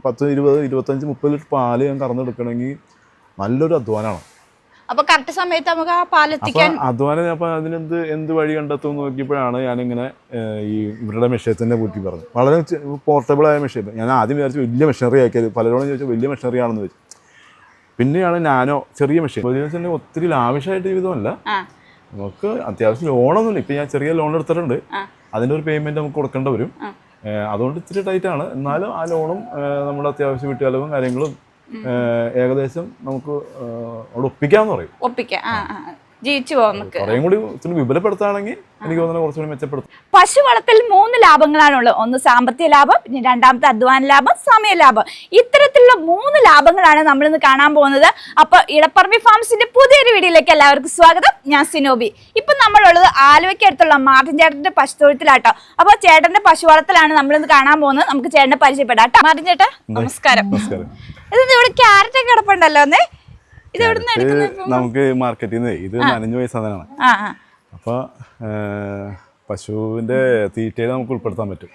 10, 20, 25, 30 litre പാല് ഞാൻ കറന്നെടുക്കണമെങ്കിൽ നല്ലൊരു അധ്വാനമാണ്. അപ്പൊ കറക്റ്റ് സമയത്ത് നമുക്ക് ആ പാലെത്തിക്കാൻ അധ്വാനം. അപ്പം എന്ത് വഴി കണ്ടെത്തും നോക്കിയപ്പോഴാണ് ഞാനിങ്ങനെ ഈ ഇവരുടെ മെഷീനത്തിൻ്റെ കൂട്ടി പറഞ്ഞു. വളരെ പോർട്ടബിൾ ആയ മെഷീൻ. ഞാൻ ആദ്യം വിചാരിച്ചു വലിയ മെഷീനറി ആക്കിയത്, പലരോടും ചോദിച്ചാൽ വലിയ മെഷീനറി ആണെന്ന് വെച്ചു. പിന്നെയാണ് നാനോ ചെറിയ മെഷീൻ. തന്നെ ഒത്തിരി ലാവിഷായിട്ട് ജീവിതമല്ല, നമുക്ക് അത്യാവശ്യം ലോണൊന്നുമില്ല. ഇപ്പം ഞാൻ ചെറിയ ലോൺ എടുത്തിട്ടുണ്ട്, അതിൻ്റെ ഒരു പേയ്മെൻറ്റ് നമുക്ക് കൊടുക്കേണ്ടി വരും. അതുകൊണ്ട് ഇത്തിരി ടൈറ്റാണ്. എന്നാലും ആ ലോണും നമ്മുടെ അത്യാവശ്യം വീട്ടുകാലവും കാര്യങ്ങളും ഏകദേശം നമുക്ക് അവിടെ ഒപ്പിക്കാന്ന് പറയും. ജീവിച്ചു പോകാം. കുറേയും കൂടി വിപുലപ്പെടുത്തുകയാണെങ്കിൽ എനിക്ക് തോന്നുന്നത് കുറച്ചുകൂടി മെച്ചപ്പെടുത്തും. പശു വളർത്തൽ 3 ലാഭങ്ങളാണുള്ളത്. ഒന്ന് സാമ്പത്തിക ലാഭം, പിന്നെ രണ്ടാമത്തെ അധ്വാന ലാഭം, സമയ ലാഭം. ഇത്തരത്തിലുള്ള 3 ലാഭങ്ങളാണ് നമ്മളിന്ന് കാണാൻ പോകുന്നത്. അപ്പൊ ഇടപ്പറമ്പി ഫാംസിന്റെ പുതിയൊരു വീഡിയോയിലേക്ക് എല്ലാവർക്കും സ്വാഗതം. ഞാൻ സിനോബി. ഇപ്പൊ നമ്മളുള്ളത് ആലുവയ്ക്ക് അടുത്തുള്ള മാർട്ടിൻ ചേട്ടന്റെ പശു തൊഴുത്തിലാട്ടോ. അപ്പൊ ചേട്ടന്റെ പശു വളർത്തലാണ് നമ്മളിന്ന് കാണാൻ പോകുന്നത്. നമുക്ക് ചേട്ടനെ പരിചയപ്പെടാം. മാർട്ടിൻ ചേട്ടാ നമസ്കാരം. ഇത് ഇവിടെ ക്യാരറ്റ് ഒക്കെ കിടപ്പുണ്ടല്ലോ. നമുക്ക് മാർക്കറ്റിൽ നിന്ന് ഇത് നനഞ്ഞു പോയ സാധനമാണ്. അപ്പൊ പശുവിന്റെ തീറ്റയിൽ നമുക്ക് ഉൾപ്പെടുത്താൻ പറ്റും.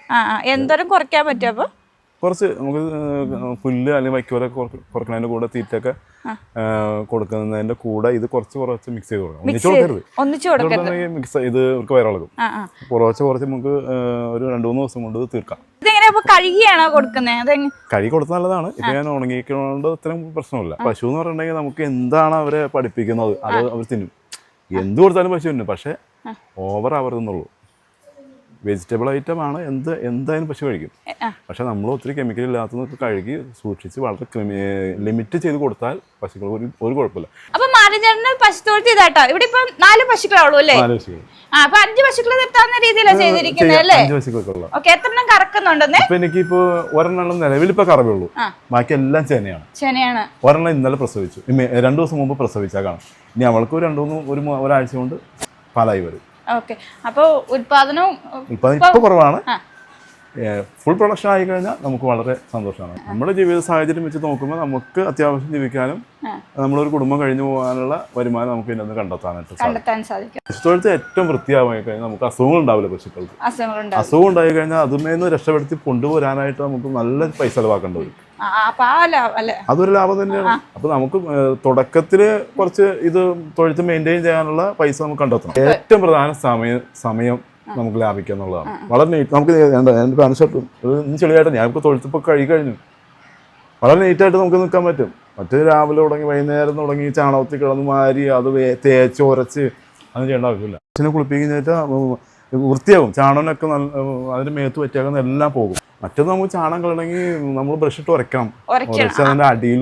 എന്തോരം കുറയ്ക്കാൻ പറ്റും? അപ്പൊ കുറച്ച് നമുക്ക് പുല്ല് അല്ലെങ്കിൽ വൈക്കോലൊക്കെ കുറക്കുന്നതിന്റെ കൂടെ തീറ്റയൊക്കെ കൊടുക്കുന്നതിന്റെ കൂടെ ഇത് കുറച്ച് മിക്സ് ചെയ്ത് കൊടുക്കാം. ഒന്നിച്ചു കൊടുക്കരുത്. മിക്സ് ഇത് ഇവർക്ക് വയറിളകും. കുറച്ച് നമുക്ക് ഒരു 2-3 ദിവസം കൊണ്ട് തീർക്കാം. കഴുകിയാണോ കൊടുക്കുന്നത്? കഴുകി കൊടുത്താൽ നല്ലതാണ്. ഇപ്പൊ ഞാൻ ഉണങ്ങിക്കൊണ്ട് ഇത്രയും പ്രശ്നമില്ല. പശു എന്ന് പറഞ്ഞിട്ടുണ്ടെങ്കിൽ നമുക്ക് എന്താണ് അവരെ പഠിപ്പിക്കുന്നത് അത് അവർ തിന്നും. എന്ത് കൊടുത്താലും പശു തിന്നും. പക്ഷെ ഓവർ അവർ തിന്നുള്ളൂ. വെജിറ്റബിൾ ഐറ്റം ആണ് എന്തായാലും പശു കഴിക്കും. പക്ഷെ നമ്മൾ ഒത്തിരി കെമിക്കൽ ഇല്ലാത്തതൊക്കെ കഴുകി സൂക്ഷിച്ച് വളരെ ലിമിറ്റ് ചെയ്ത് കൊടുത്താൽ പശുക്കൾ ഒരു കുഴപ്പമില്ല. അപ്പൊ പശുത്തോട്ട് ഇതാട്ടോ. ഇവിടെ ഇപ്പൊ 4 പശുക്കളുള്ളൂ അല്ലേ? 4 പശുക്കൾ. അപ്പൊ 5 പശുക്കളെ നിർത്താവുന്ന രീതിയിലാണ് ചെയ്തിരിക്കുന്നത് അല്ലേ? 5 പശുക്കളൊക്കെ. ഓക്കെ, എത്രണ്ണം കറക്കുന്നുണ്ടെന്ന്? ഇപ്പൊ എനിക്കിപ്പോ ഒരെണ്ണം നിലവിൽ ഇപ്പൊ കറവേ ബാക്കി എല്ലാം ചെനയാണ്. ഒരെണ്ണം ഇന്നലെ പ്രസവിച്ചു. 2 ദിവസം മുമ്പ് പ്രസവിച്ചാൽ കാണും. ഇനി അവൾക്ക് ഒരാഴ്ച കൊണ്ട് പാലായി വരും. ഓക്കെ, അപ്പൊ ഉൽപാദനം ഇപ്പൊ കുറവാണ്. ഫുൾ പ്രൊഡക്ഷൻ ആയി കഴിഞ്ഞാൽ നമുക്ക് വളരെ സന്തോഷമാണ്. നമ്മുടെ ജീവിത സാഹചര്യം വെച്ച് നോക്കുമ്പോൾ നമുക്ക് അത്യാവശ്യം ജീവിക്കാനും നമ്മളൊരു കുടുംബം കഴിഞ്ഞു പോകാനുള്ള വരുമാനം നമുക്ക് ഇതിനൊന്ന് കണ്ടെത്താൻ സാധിക്കും. പശുത്തൊഴുത്ത് ഏറ്റവും വൃത്തിയാവായി കഴിഞ്ഞാൽ നമുക്ക് അസുഖങ്ങൾ ഉണ്ടാവില്ല. പശുക്കൾക്ക് അസുഖം ഉണ്ടായി കഴിഞ്ഞാൽ അതിൽ രക്ഷപ്പെടുത്തി കൊണ്ടുവരാനായിട്ട് നമുക്ക് നല്ല പൈസ ചെലവാക്കേണ്ടി വരും. അതൊരു ലാഭം തന്നെയാണ്. അപ്പൊ നമുക്ക് തുടക്കത്തില് കുറച്ച് ഇത് തൊഴുത്ത് മെയിൻറ്റെയിൻ ചെയ്യാനുള്ള പൈസ നമുക്ക് കണ്ടെത്തണം. ഏറ്റവും പ്രധാന സമയം നമുക്ക് ലാഭിക്കുക എന്നുള്ളതാണ്. വളരെ നീറ്റ്. നമുക്ക് എൻ്റെ പാൻറ് ഷർട്ടും ചെളിയായിട്ട് ഞാൻ ഇപ്പോൾ തൊഴുത്തിപ്പോൾ കഴിഞ്ഞു. വളരെ നീറ്റായിട്ട് നമുക്ക് നിൽക്കാൻ പറ്റും. മറ്റേ രാവിലെ തുടങ്ങി വൈകുന്നേരം തുടങ്ങി ചാണകത്തിൽ കിടന്ന് മാരി അത് തേച്ച് ഉരച്ച് അതൊന്നും ചെയ്യേണ്ട ആവശ്യമില്ല. അച്ഛനെ കുളിപ്പിക്കുന്നേറ്റ് വൃത്തിയാകും. ചാണകനൊക്കെ അതിൻ്റെ മേത്ത് പറ്റിയാകുന്ന എല്ലാം പോകും. മറ്റേത് നമുക്ക് ചാണകം കളയണമെങ്കിൽ നമ്മൾ ബ്രഷ് ഇട്ട് ഉരയ്ക്കണം. അതിൻ്റെ അടിയിൽ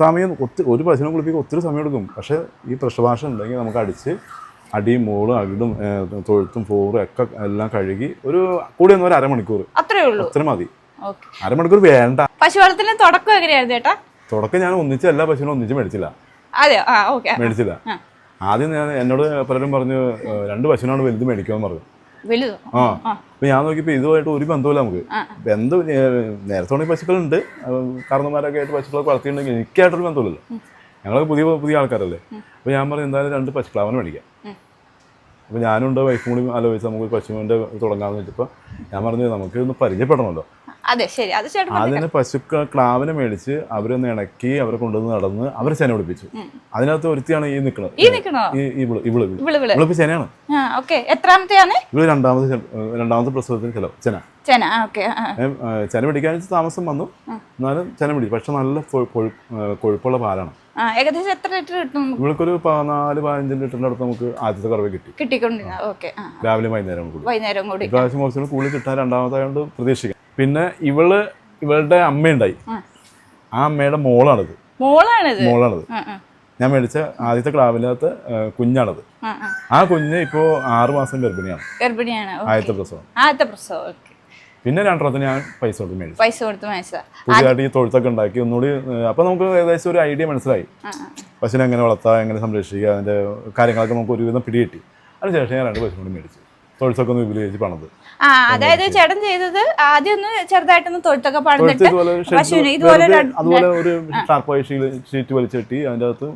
സമയം ഒരു പശുവിനെ കുളിപ്പിക്കാൻ ഒത്തിരി സമയം എടുക്കും. പക്ഷേ ഈ പ്രഷവാഷ ഉണ്ടെങ്കിൽ നമുക്ക് അടിച്ച് അടിയും മോളും അകിടും തൊഴുത്തും ഫോറും ഒക്കെ എല്ലാം കഴുകി ഒരു കൂടി ഒരു അരമണിക്കൂർ അത്ര മതി. അരമണിക്കൂർ വേണ്ട. പശു വളർത്തലിന് തുടക്കം എങ്ങനെയായിരുന്നു ചേട്ടാ? തുടക്കം ഞാൻ എല്ലാ പശുവിനും ഒന്നിച്ച് മേടിച്ചില്ല. ആദ്യം എന്നോട് പലരും പറഞ്ഞു 2 പശുവിനാണ് വലുത് മേടിക്കുമെന്ന് പറഞ്ഞു. അപ്പൊ ഞാൻ നോക്കിയപ്പോ ഇതുമായിട്ട് ഒരു ബന്ധമില്ല. നമുക്ക് നേരത്തെ പശുക്കളുണ്ട്, കാരണന്മാരൊക്കെ ആയിട്ട് പശുക്കളൊക്കെ വളർത്തിയിട്ടുണ്ടെങ്കിൽ എനിക്കായിട്ടൊരു ബന്ധമില്ലല്ലോ. ഞങ്ങളൊക്കെ പുതിയ ആൾക്കാരല്ലേ. അപ്പോൾ ഞാൻ പറഞ്ഞു എന്തായാലും 2 പശുക്കളാവനെ മേടിക്കാം. അപ്പോൾ ഞാനുണ്ട് വൈഫും കൂടി ആലോചിച്ച് നമുക്ക് പശുവിൻ്റെ തുടങ്ങാമെന്ന് വെച്ചപ്പോൾ ഞാൻ പറഞ്ഞു നമുക്ക് ഒന്ന് പരിചയപ്പെടണമല്ലോ. അതിന് ക്ലാവിനെ മേടിച്ച് അവരൊന്ന് ഇണക്കി അവരെ കൊണ്ടുവന്ന് നടന്ന് അവരെ ചെന പിടിപ്പിച്ചു. അതിനകത്ത് ഒരുത്തിയാണ് ഈ നിൽക്കുന്നത്. ഇവളിപ്പോ ചെനയാണ്. ഇവള് രണ്ടാമത്തെ പ്രസവത്തിന് ചെന പിടിക്കാൻ താമസം വന്നു. എന്നാലും ചെന പിടിച്ചു. പക്ഷെ നല്ല കൊഴുപ്പുള്ള പാലാണ്. ഏകദേശം എത്ര ലിറ്റർ കിട്ടും? ഇവൾക്കൊരു 14-15 ലിറ്ററിന്റെ അടുത്ത് നമുക്ക് ആദ്യത്തെ കറവ കിട്ടിക്കൊണ്ടിരുന്നു. രാവിലെ വൈകുന്നേരം കൂടി ഇപ്രാവശ്യം കുറച്ചുകൂടി കൂടുതൽ കിട്ടാൻ രണ്ടാമതായോണ്ട് പ്രതീക്ഷിക്കാം. പിന്നെ ഇവളുടെ അമ്മയുണ്ടായി. ആ അമ്മയുടെ മോളാണിത്. ഞാൻ മേടിച്ച ആദ്യത്തെ ക്ലാവിനകത്ത് കുഞ്ഞാണത്. ആ കുഞ്ഞ് ഇപ്പോ 6 മാസം ഗർഭിണിയാണ്. ആദ്യത്തെ പ്രസവം. പിന്നെ 2ാമത്തെ ഞാൻ പൈസ കൊടുത്ത് മേടിച്ചു. പുതിയതായിട്ട് ഈ തൊഴുത്തൊക്കെ ഉണ്ടാക്കി ഒന്നുകൂടി. അപ്പൊ നമുക്ക് ഏകദേശം ഒരു ഐഡിയ മനസ്സിലായി. പശുവിനെ എങ്ങനെ വളർത്താം, എങ്ങനെ സംരക്ഷിക്കുക, അതിന്റെ കാര്യങ്ങളൊക്കെ നമുക്ക് ഒരുവിധം പിടികിട്ടി. അതിനുശേഷം ഞാൻ 2 പശുവിനെ മേടിച്ചു. തൊഴുത്തൊക്കെ ഒന്ന് വിപുലീകരിച്ച് പണിത്. അതായത് ചേട്ടൻ ചെയ്തത് ആദ്യം ഒന്ന് ചെറുതായിട്ടൊന്ന് തൊഴുത്തൊക്കെ പണിതിട്ട് അതുപോലെ ഒരു ടാർപ്പായി ഷീറ്റ് വലിച്ചിട്ടി അതിന്റെ അകത്ത്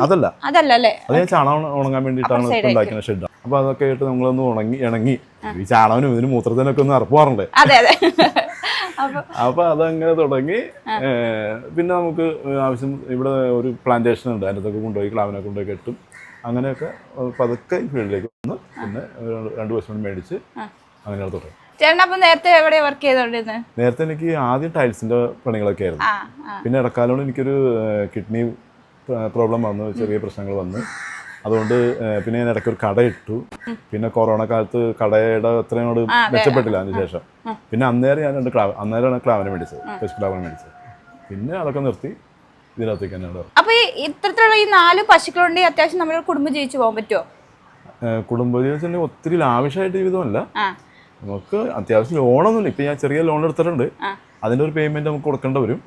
അതല്ല അത് ഞാൻ ചാണകം ഉണങ്ങാൻ വേണ്ടിയിട്ടാണ് ഉണ്ടാക്കുന്ന ഷെഡ്. അപ്പൊ അതൊക്കെ ആയിട്ട് നമ്മളൊന്ന് ഇണങ്ങി ഈ ചാണകനും ഇതിന് മൂത്രത്തിനൊക്കെ ഒന്ന് അറപ്പുമാറുണ്ടേ. അപ്പോൾ അതങ്ങനെ തുടങ്ങി. പിന്നെ നമുക്ക് ആവശ്യം ഇവിടെ ഒരു പ്ലാന്റേഷൻ ഉണ്ട്, അതിനകത്തൊക്കെ കൊണ്ടുപോയി ക്ലാവിനൊക്കെ കൊണ്ടുപോയി കെട്ടും. അങ്ങനെയൊക്കെ പതുക്കെ ഫീൽഡിലേക്ക് വന്ന് പിന്നെ 2 വർഷം കൊണ്ട് മേടിച്ച് അങ്ങനെയാണ് തുടങ്ങി. നേരത്തെ എവിടെ വർക്ക് ചെയ്തോണ്ടിരുന്നത്? നേരത്തെ എനിക്ക് ആദ്യം ടൈൽസിന്റെ പണികളൊക്കെ ആയിരുന്നു. പിന്നെ ഇടക്കാലം എനിക്കൊരു കിഡ്നി പ്രോബ്ലം വന്നു, ചെറിയ പ്രശ്നങ്ങൾ വന്നു. അതുകൊണ്ട് പിന്നെ ഞാൻ ഇടയ്ക്ക് ഒരു കട ഇട്ടു. പിന്നെ കൊറോണ കാലത്ത് കടയുടെ അത്രയും മെച്ചപ്പെട്ടില്ല. അതിനുശേഷം പിന്നെ അന്നേരം ഞാൻ അന്നേരമാണ് ക്ലാവിനെ മേടിച്ചത്, ഫസ്റ്റ് ക്ലാവിനെ മേടിച്ചത്. പിന്നെ അതൊക്കെ നിർത്തി ഇതിനകത്തേക്ക് തന്നെയാണ്. അപ്പൊ ഇത്തരത്തിലുള്ള ഈ 4 പശുക്കളുണ്ട് അത്യാവശ്യം നമ്മുടെ കുടുംബം ജീവിച്ചു പോകാൻ പറ്റുമോ? കുടുംബ ജീവിതത്തിൽ ഒത്തിരി ലാവിഷായിട്ട് ജീവിതമല്ല, നമുക്ക് അത്യാവശ്യം ലോണൊന്നുമില്ല. ഇപ്പം ഞാൻ ചെറിയ ലോൺ എടുത്തിട്ടുണ്ട്, അതിൻ്റെ ഒരു പേയ്മെൻറ്റ് നമുക്ക് കൊടുക്കേണ്ടി വരും.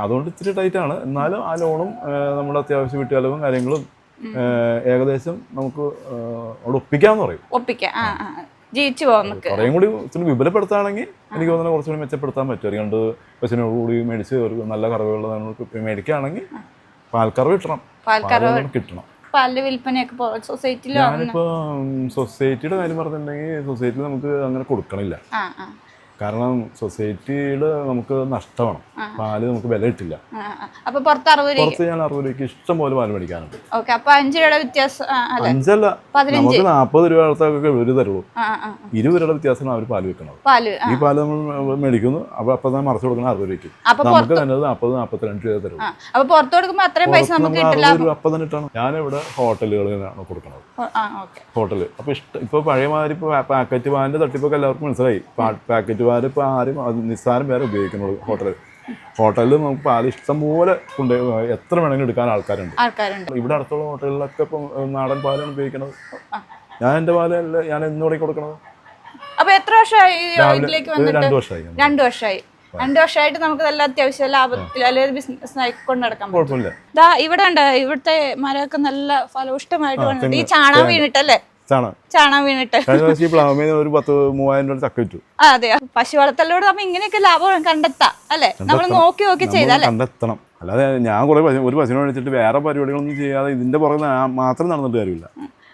അതുകൊണ്ട് ഇത്തിരി ടൈറ്റാണ്. എന്നാലും ആ ലോണും നമ്മുടെ അത്യാവശ്യം വീട്ടുകാലവും കാര്യങ്ങളും ഏകദേശം നമുക്ക് അവിടെ ഒപ്പിക്കാന്ന് പറയും. ജീവിച്ചു പോകാം. കുറേയും കൂടി ഇത്തിരി വിപുലപ്പെടുത്തുകയാണെങ്കിൽ എനിക്ക് തോന്നുന്നത് കുറച്ചുകൂടി മെച്ചപ്പെടുത്താൻ പറ്റും. ഒരു 2 പശുവിനോട് കൂടി മേടിച്ച് ഒരു നല്ല കറവുകൾ നമുക്ക് മേടിക്കുകയാണെങ്കിൽ പാൽക്കറവ് കിട്ടണം. പാലിന്റെ വിൽപ്പനയൊക്കെ സൊസൈറ്റിയിൽ ഞാനിപ്പോ സൊസൈറ്റിയുടെ കാര്യം പറഞ്ഞിട്ടുണ്ടെങ്കിൽ സൊസൈറ്റിയിൽ നമുക്ക് അങ്ങനെ കൊടുക്കണില്ല. കാരണം സൊസൈറ്റിയിൽ നമുക്ക് നഷ്ടമാണ്, പാല് നമുക്ക് വില കിട്ടില്ല. അപ്പൊ പുറത്ത് ഞാൻ 60 രൂപയ്ക്ക് ഇഷ്ടം പോലെ പാല് മേടിക്കാനുണ്ട്. 5 രൂപയുടെ വ്യത്യാസം? 5 അല്ല, നമുക്ക് 40 രൂപ അടുത്തൊക്കെ ഒരു തരുള്ളൂ. 20 രൂപയുടെ വ്യത്യാസമാണ് അവർ പാല് വെക്കുന്നത്. ഈ പാല് നമ്മൾ മേടിക്കുന്നു, അപ്പൊ തന്നെ മറച്ചു കൊടുക്കണം 60 രൂപയ്ക്ക്. നമുക്ക് തന്നെ 40-42 രൂപ തരുള്ളൂ. അപ്പൊ പുറത്ത് കൊടുക്കുമ്പോൾ അത്രയും പൈസ നമുക്ക് കിട്ടില്ല. 60 രൂപ അപ്പം തന്നെ ഇട്ടാണ്. ഞാനിവിടെ ഹോട്ടലുകളിലാണ് കൊടുക്കുന്നത്. ഹോട്ടല് അപ്പൊ ഇപ്പൊ പഴയ മാതിരി ഇപ്പൊ പാക്കറ്റ് പാലിന്റെ തട്ടിപ്പൊക്കെ എല്ലാവർക്കും മനസ്സിലായി. പാക്കറ്റ് പാല് ഇപ്പൊ ആരും നിസ്സാരം പേരെ ഉപയോഗിക്കുന്നുള്ളൂ. ഹോട്ടലിൽ നമുക്ക് പാല് ഇഷ്ടം പോലെ എത്ര വേണമെങ്കിലും എടുക്കാൻ ആൾക്കാരുണ്ട്. ഇവിടെ അടുത്തുള്ള ഹോട്ടലിലൊക്കെ ഇപ്പൊ നാടൻ പാലാണ് ഉപയോഗിക്കുന്നത്. ഞാൻ എന്റെ പാല് ഞാൻ എന്നോടെ കൊടുക്കണത്. അപ്പൊ എത്ര വർഷമായി ഇതിലേക്ക് വന്നിട്ട്? 2 വർഷമായി. 2 വർഷമായി. 2 വർഷമായിട്ട് നമുക്ക് നല്ല അത്യാവശ്യം ലാഭത്തിൽ അല്ലെങ്കിൽ ബിസിനസ് കൊണ്ട് നടക്കാൻ കുഴപ്പമില്ല. ഇവിടെ ഉണ്ട്, ഇവിടുത്തെ മരമൊക്കെ നല്ല ഫലപുഷ്ടമായിട്ട് വന്നിട്ട് ഈ ചാണകം വീണിട്ടല്ലേ? ചാണകം വീണിട്ട് ഒരു 10,000-3000 രൂപ ചക്ക വിറ്റു. അതെ, പശു വളർത്തലിലൂടെ നമ്മ ഇങ്ങനെയൊക്കെ ലാഭം കണ്ടെത്താം അല്ലെ? നമ്മൾ നോക്കി ചെയ്താലേ കണ്ടെത്തണം. അല്ലാതെ ഞാൻ ഒരു പശുവിനെ മേടിച്ചിട്ട് വേറെ പരിപാടികളൊന്നും ചെയ്യാതെ ഇതിന്റെ പുറകെ മാത്രം നടന്നിട്ട് കാര്യമില്ല.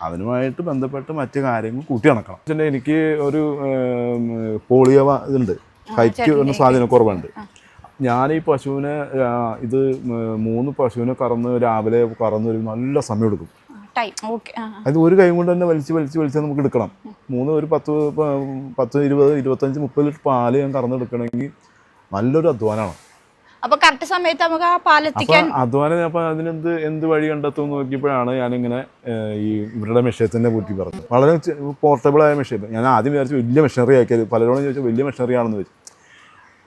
അതിനുമായിട്ട് ബന്ധപ്പെട്ട് മറ്റു കാര്യങ്ങൾ കൂട്ടി നടക്കണം. എനിക്ക് ഒരു പോളിയോ ഇതുണ്ട്, കൈക്ക് ഒരു സ്വാധീനം കുറവുണ്ട്. ഞാൻ ഈ പശുവിനെ ഇത് 3 പശുവിനെ രാവിലെ കറന്ന് നല്ല സമയം എടുക്കും. അത് ഒരു കൈ കൊണ്ട് തന്നെ വലിച്ച് നമുക്ക് എടുക്കണം. 3 ഒരു 10, 20, 25, 30 ലിറ്റർ പാല് ഞാൻ കറന്നെടുക്കണമെങ്കിൽ നല്ലൊരു അധ്വാനമാണ്. അപ്പൊ കറക്റ്റ് സമയത്ത് നമുക്ക് ആ പാലെത്തിക്കാൻ അധ്വാനം. അപ്പൊ എന്ത് വഴി കണ്ടെത്തും നോക്കിയപ്പോഴാണ് ഞാനിങ്ങനെ ഈ ഇവരുടെ മെഷീനത്തിനെ കൂട്ടി പറഞ്ഞത്. വളരെ പോർട്ടബിൾ ആയ മെഷീൻ. ഞാൻ ആദ്യം വിചാരിച്ചു വലിയ മെഷീനറി ആക്കിയത്. പലരോടും ചോദിച്ചാൽ വലിയ മെഷീനറി ആണെന്ന് വെച്ചു.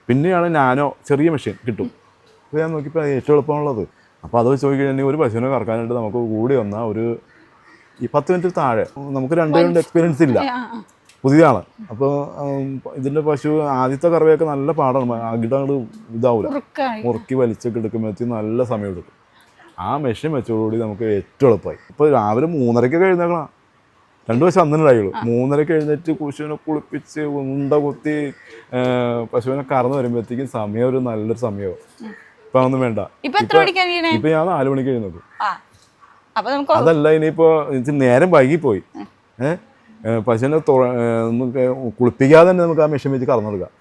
പിന്നെയാണ് നാനോ ചെറിയ മെഷീൻ കിട്ടും. അപ്പോൾ ഞാൻ നോക്കിയപ്പോൾ ഏറ്റവും എളുപ്പമുള്ളത്. അപ്പോൾ അത് വെച്ച് നോക്കിക്കഴിഞ്ഞാൽ ഒരു പശുവിനെ കറക്കാനായിട്ട് നമുക്ക് കൂടി വന്നാൽ ഒരു 10 മിനിറ്റ് താഴെ. നമുക്ക് 2 കൊണ്ട് എക്സ്പീരിയൻസ് ഇല്ല, പുതിയതാണ്. അപ്പോൾ ഇതിൻ്റെ പശു ആദ്യത്തെ കറവയൊക്കെ നല്ല പാടാണ്. അകിടങ്ങൾ ഇതാവില്ല, മുറുക്കി വലിച്ചൊക്കെ എടുക്കുമ്പോഴത്തേക്ക് നല്ല സമയം എടുക്കും. ആ മെഷീൻ വെച്ചോടുകൂടി നമുക്ക് ഏറ്റവും എളുപ്പമായി. ഇപ്പോൾ രാവിലെ 3:30 എഴുന്നേക്കണം. 2 വശം അന്നേ ഉണ്ടായുള്ളൂ. 3:30 എഴുന്നേറ്റ് പശുവിനെ കുളിപ്പിച്ച് ഉണ്ട കുത്തി പശുവിനെ കറന്ന് വരുമ്പോഴത്തേക്കും സമയം ഒരു നല്ലൊരു സമയമാവും. ഇപ്പൊ ഒന്നും വേണ്ട. ഇപ്പൊ ഞാൻ 4 മണിക്ക് എഴുന്നേക്കും. അതല്ല, ഇനിയിപ്പോ നേരം വൈകിപ്പോയി പശുവിനെ കുളിപ്പിക്കാതെ തന്നെ നമുക്ക് ആ മെഷീൻ വെച്ച് കറന്നെടുക്കാം.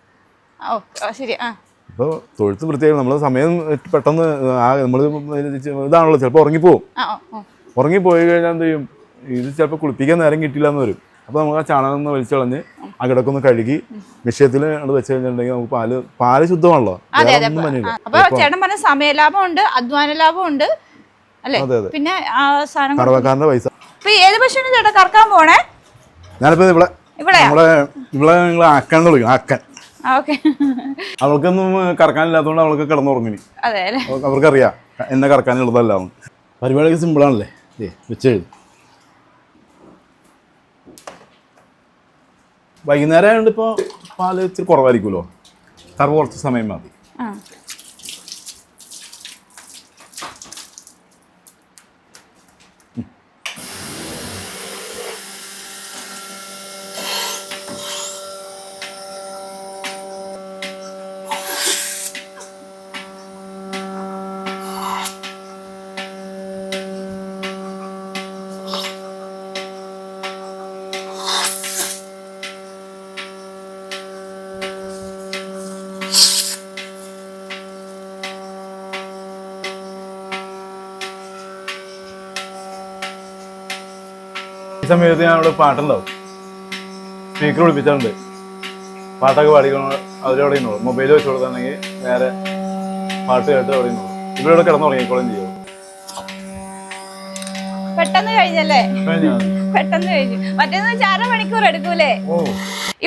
ഇപ്പൊ തൊഴുത്ത് വൃത്തിയായി നമ്മൾ സമയം പെട്ടെന്ന് നമ്മൾ ഇതാണല്ലോ, ചിലപ്പോൾ ഉറങ്ങിപ്പോയി കഴിഞ്ഞാൽ എന്ത് ചെയ്യും, ഇത് ചിലപ്പോൾ കുളിപ്പിക്കാൻ നേരം കിട്ടില്ല എന്ന് വരും. അപ്പോൾ നമുക്ക് ആ ചാണകം ഒന്ന് വലിച്ചളഞ്ഞ് അകിടക്കൊന്ന് കഴുകി മിഷ്യത്തിൽ വെച്ച് കഴിഞ്ഞിട്ടുണ്ടെങ്കിൽ നമുക്ക് പാല് ശുദ്ധമാണല്ലോ. സമയ ലാഭമുണ്ട്, അധ്വാന ലാഭമുണ്ട് അല്ലേ? പിന്നെ കറവക്കാരന്റെ പൈസ. ഏത് പശുവിനെ ചേട്ടാ കറക്കാൻ പോണേ? ഞാനിപ്പോ ഇവിടെ നിങ്ങൾ ആക്കാൻ വിളിക്കും, ആക്കാൻ. അവൾക്കൊന്നും കറക്കാനില്ലാത്തതുകൊണ്ട് അവൾക്ക് കിടന്നുറങ്ങി. അവർക്കറിയാം എന്നെ കറക്കാനുള്ളതല്ല. പരിപാടിയൊക്കെ സിമ്പിളാണല്ലേ, വെച്ചെഴുതി. വൈകുന്നേരം ആയതുകൊണ്ട് ഇപ്പോൾ പാല് ഇച്ചിരി കുറവായിരിക്കുമല്ലോ, കറവ് കുറച്ച് സമയം മതി. ഈ സമയത്ത് ഞാൻ ഇവിടെ പാട്ടുണ്ടാവും, സ്പീക്കർ വിളിപ്പിച്ചിട്ടുണ്ട്, പാട്ടൊക്കെ പാടിക്കണം. അവരവിടെ ഇരുന്നോളൂ. മൊബൈൽ വെച്ച് കൊടുത്താണെങ്കിൽ നേരെ പാട്ട് കേട്ട് അവിടെ ഇരുന്നോളൂ. ഇവിടെ കിടന്നുറങ്ങിക്കോളും ചെയ്യും. പെട്ടെന്ന് കഴിഞ്ഞല്ലേ? പെട്ടെന്ന് കഴിഞ്ഞു. മറ്റേന്ന് വെച്ചാൽ 1/2 മണിക്കൂർ എടുക്കൂലേ?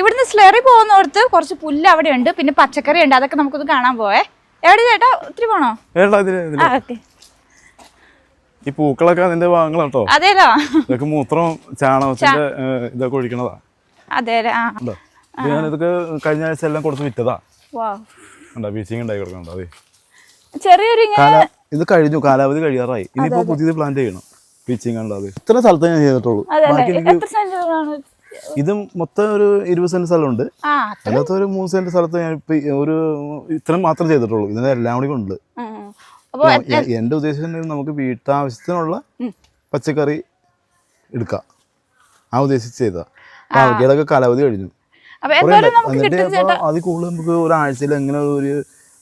ഇവിടുന്ന് സ്ലറി പോകുന്നോടത്ത് കുറച്ച് പുല്ല് അവിടെ ഉണ്ട്, പിന്നെ പച്ചക്കറി ഉണ്ട്. അതൊക്കെ നമുക്കൊന്ന് കാണാൻ പോവേ. എവിടെ ചേട്ടാ, ഒത്തിരി പോണോ? ഈ പൂക്കളൊക്കെ അതിന്റെ ഭാഗങ്ങളാട്ടോ. അതേലോ, ഇതൊക്കെ മൂത്രം ചാണകത്തിന്റെ ഇതൊക്കെ ഒഴിക്കണതാ. അതേലെ. ഞാനിതൊക്കെ കഴിഞ്ഞ ആഴ്ച എല്ലാം കൊടുത്ത് വിറ്റതാ. ബീച്ചിങ് ഉണ്ടായി കൊടുക്കണ്ട. അതെ, ചെറിയൊരു ഇത് കഴിഞ്ഞു, കാലാവധി കഴിയാറായി. ഇനിയിപ്പോ പുതിയത് പ്ലാൻ ചെയ്യണം. ബീച്ചിങ് ഉണ്ട്. ഇത്ര സ്ഥലത്ത് ഞാൻ ചെയ്തിട്ടുള്ളൂ. ഇത് മൊത്തം ഒരു 20 സെന്റ് സ്ഥലമുണ്ട്. അതിനകത്ത് ഒരു 3 സെന്റ് സ്ഥലത്ത് ഞാൻ ഒരു ഇത്രയും മാത്രം ചെയ്തിട്ടുള്ളൂ. ഇതിനെ എല്ലാം കൂടി ഉണ്ട്. എന്റെ ഉദ്ദേശം നമുക്ക് വീട്ടാവശ്യത്തിനുള്ള പച്ചക്കറി എടുക്കാം, ആ ഉദ്ദേശിച്ച് ചെയ്താ. ബാക്കിയൊക്കെ കാലാവധി കഴിഞ്ഞു. എന്നിട്ട് അതിൽ കൂടുതൽ നമുക്ക് ഒരാഴ്ചയിൽ എങ്ങനെ ഒരു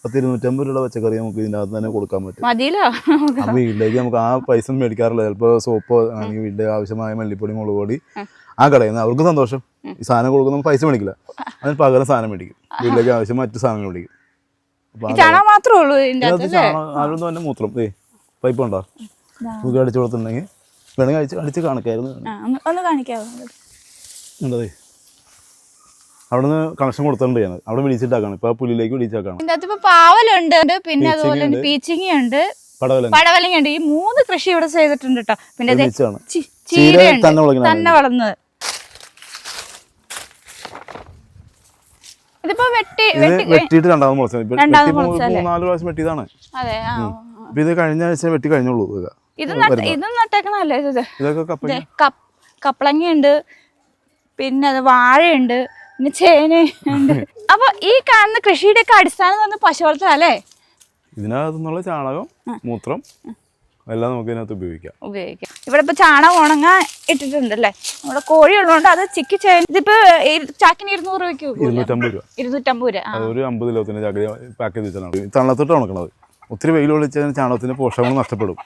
250 രൂപ പച്ചക്കറി നമുക്ക് ഇതിൻ്റെ അകത്ത് തന്നെ കൊടുക്കാൻ പറ്റും. ആ വീട്ടിലേക്ക് നമുക്ക് ആ പൈസ ഒന്നും മേടിക്കാറില്ല. ചിലപ്പോൾ സോപ്പ് ആണെങ്കിൽ വീട്ടിലെ ആവശ്യമായ മല്ലിപ്പൊടി, മുളക് പൊടി ആ കടയിൽ നിന്ന് അവർക്ക് സന്തോഷം. ഈ സാധനം കൊടുക്കുന്ന പൈസ മേടിക്കില്ല, അതിന് പകരം സാധനം മേടിക്കും. വീട്ടിലേക്ക് ആവശ്യം മറ്റു സാധനങ്ങൾ മേടിക്കും. ആരും തന്നെ മൂത്രം പൈപ്പ് ഉണ്ടോ നമുക്ക് അടിച്ചു കൊടുത്തിട്ടുണ്ടെങ്കിൽ വേണമെങ്കിൽ അടിച്ച് കാണിക്കായിരുന്നു. ഉണ്ടതേ അവിടെ നിന്ന് കണക്ഷൻ കൊടുത്തിട്ടുണ്ട്. ഞാൻ അവിടെ വിളിച്ചിട്ടാക്കാണ്. ഇപ്പൊ പുല്ലിലേക്ക് വിളിച്ചാക്കാണ്. പാവലുണ്ട്, പിന്നെ അതുപോലെ പീച്ചിങ്ങ ഉണ്ട്, പടവലങ്ങ ഉണ്ട്. ഈ 3 കൃഷി ഇവിടെ ചെയ്തിട്ടുണ്ട് കേട്ടോ. പിന്നെ തന്നെ വളർന്നത്. ഇതിപ്പോ വെട്ടിയിട്ട് രണ്ടാമത് മുളച്ചത്. 3-4 പ്രാവശ്യം വെട്ടിയതാണ്. ഇത് കഴിഞ്ഞ ആഴ്ച വെട്ടി കഴിഞ്ഞോളൂ. ഇത് നട്ടേക്കണല്ലേ? ഇതൊക്കെ കപ്പളങ്ങയുണ്ട്, പിന്നെ അത് വാഴയുണ്ട്, പിന്നെ ചേനയുണ്ട്. അപ്പൊ ഈ കാണുന്ന കൃഷിയുടെ ഒക്കെ അടിസ്ഥാനം പശു വളർത്തലല്ലേ? ഇതിനകത്തുനിന്നുള്ള ചാണകം, മൂത്രം എല്ലാം നമുക്ക് ഇതിനകത്ത് ഉപയോഗിക്കാം. ഇവിടെ ഇപ്പൊ ചാണകം ഉണങ്ങാൻ ഇട്ടിട്ടുണ്ടല്ലേ? നമ്മുടെ കോഴി ഉള്ളതുകൊണ്ട് അത് ചിക്കി ഇതിപ്പോ ചാക്കിന് 200 രൂപയ്ക്ക് 250 രൂപ. 250 രൂപ. ഒരു 50 കിലോത്തിന്റെ ചാക്ക് പാക്ക് ചെയ്തിട്ടാണ് തണലത്തിട്ട് ഉണക്കണത്. ഒത്തിരി വെയിൽ കൊള്ളിച്ചാൽ ചാണകത്തിന്റെ പോഷകങ്ങൾ നഷ്ടപ്പെടും.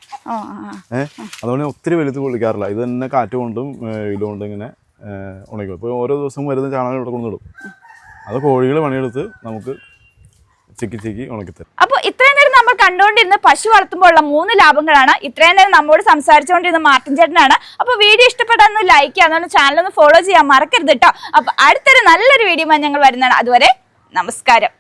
അതുകൊണ്ട് ഒത്തിരി വെയിലത്ത് കൊള്ളിക്കാറില്ല. ഇത് തന്നെ കാറ്റ് കൊണ്ടും വെയിൽ കൊണ്ടും ഇങ്ങനെ ഉണക്കും. ഇപ്പോൾ ഓരോ ദിവസം വരുന്ന ചാണകം ഇവിടെ കൊണ്ടിടും. അത് കോഴികൾ പണിയെടുത്ത് നമുക്ക് ചിക്കി ഉണക്കിത്തരും. അപ്പോൾ ഇത്രയും നേരം നമ്മൾ കണ്ടുകൊണ്ടിരുന്ന പശു വളർത്തുമ്പോഴുള്ള 3 ലാഭങ്ങളാണ്. ഇത്രയും നേരം നമ്മോട് സംസാരിച്ചുകൊണ്ടിരുന്ന മാർട്ടിൻ ചേട്ടനാണ്. അപ്പോൾ വീഡിയോ ഇഷ്ടപ്പെട്ടാൽ ലൈക്ക് ചെയ്യാം, അതുകൊണ്ട് ചാനൽ ഒന്ന് ഫോളോ ചെയ്യാൻ മറക്കരുത് കേട്ടോ. അപ്പോൾ അടുത്തൊരു നല്ലൊരു വീഡിയോ ഞങ്ങൾ വരുന്നതാണ്. അതുവരെ നമസ്കാരം.